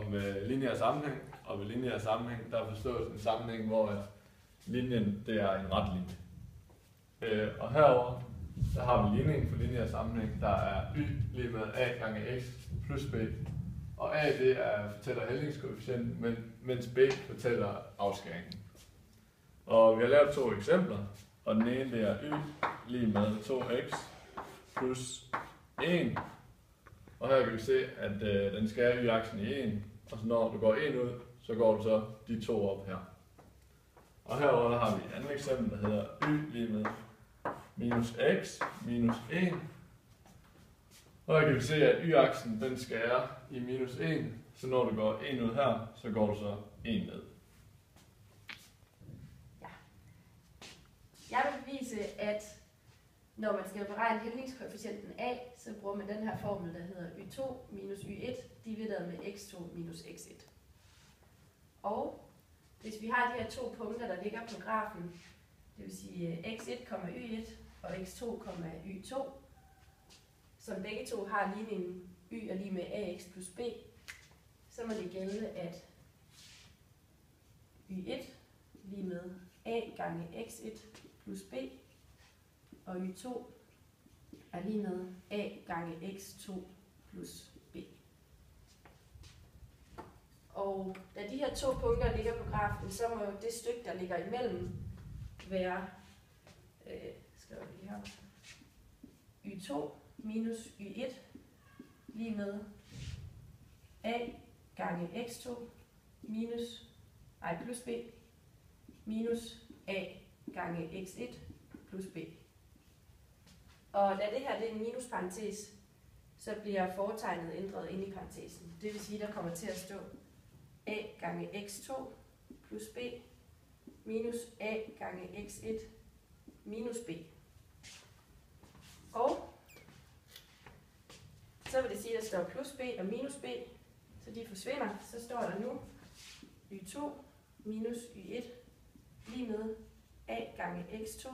om lineær sammenhæng, og ved lineær sammenhæng, der forstås en sammenhæng, hvor at linjen det er en ret linje. Og herover der har vi ligningen for lineær sammenhæng, der er y lige med a gange x plus b. Og a det fortæller hældningskoefficienten, mens b fortæller afskæringen. Og vi har lavet to eksempler, og den ene det er y lige med 2x plus 1. Og her kan vi se, at den skærer y-aksen i 1, og så når du går 1 ud, så går du så de to op her. Og herover har vi et andet eksempel, der hedder y lige med minus x minus 1. Og her kan vi se, at y-aksen den skærer i minus 1, så når du går 1 ud her, så går du så 1 ned. Ja. Jeg vil bevise, at når man skal beregne hældningskoefficienten a, så bruger man den her formel, der hedder y2 minus y1 divideret med x2 minus x1. Og hvis vi har de her to punkter, der ligger på grafen, det vil sige x1, y1 og x2, y2, som begge to har ligningen y er lige med ax plus b, så må det gælde, at y1 lige med a gange x1 plus b, og y2 er lige med a gange x2 plus b. Og da de her to punkter ligger på grafen, så må det stykke, der ligger imellem, være y2 minus y1 lige med a gange x2 plus b minus a gange x1 plus b. Og da det her det er en minusparentes, så bliver fortegnet ændret inde i parentesen. Det vil sige, at der kommer til at stå a gange x2 plus b minus a gange x1 minus b. Og så vil det sige, at der står plus b og minus b, så de forsvinder. Så står der nu y2 minus y1 lige med a gange x2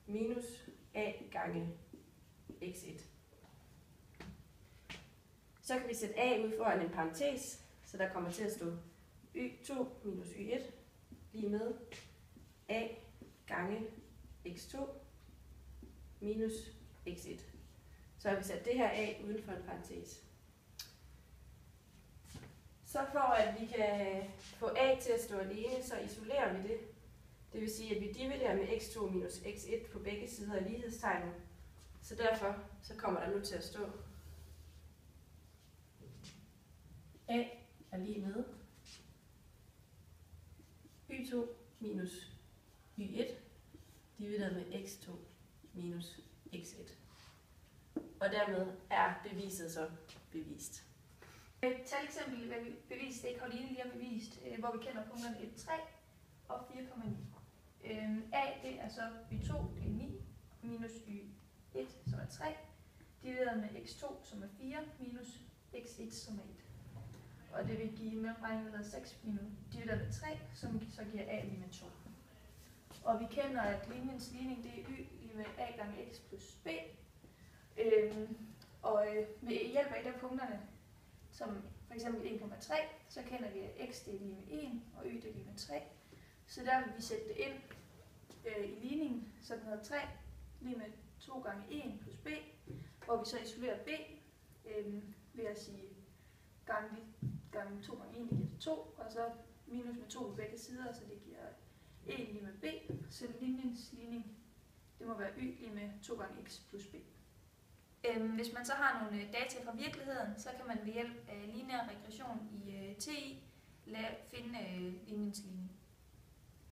minus a gange x1. Så kan vi sætte a ud foran en parentes, så der kommer til at stå y2 minus y1 lige med a gange x2 minus x1. Så har vi sat det her a uden for en parentes. Så for at vi kan få a til at stå alene, så isolerer vi det. Det vil sige, at vi dividerer med x2 minus x1 på begge sider af lighedstegnet. Så derfor så kommer der nu til at stå a er lige med y2 minus y1 divideret med x2 minus x1. Og dermed er beviset så bevist. Tag et eksempel, hvad vi bevist, det Karoline lige har bevist, hvor vi kender punkterne 1, 3 og 4,9. A det er så y2, det er 9, minus y1, som er 3, divideret med x2, som er 4, minus x1, som er 1. Og det vil give mellemregningen, der hedder 6 divideret med 3, som så giver a lige med 2. Og vi kender, at linjens ligning det er y lige med a gange x plus b. Med hjælp af de her punkterne, som for eksempel 1,3, så kender vi, at x det er lige med 1, og y det er lige med 3. Så der vil vi sætte det ind i ligningen, så den hedder 3 lige med 2 gange 1 plus b, hvor vi så isolerer b ved at sige gange 2 gange 1 giver 2, og så minus med 2 på begge sider, så det giver 1 lige med b. Så linjens ligning, det må være y lige med 2 gange x plus b. Hvis man så har nogle data fra virkeligheden, så kan man ved hjælp af lineær regression i TI finde linjens ligning.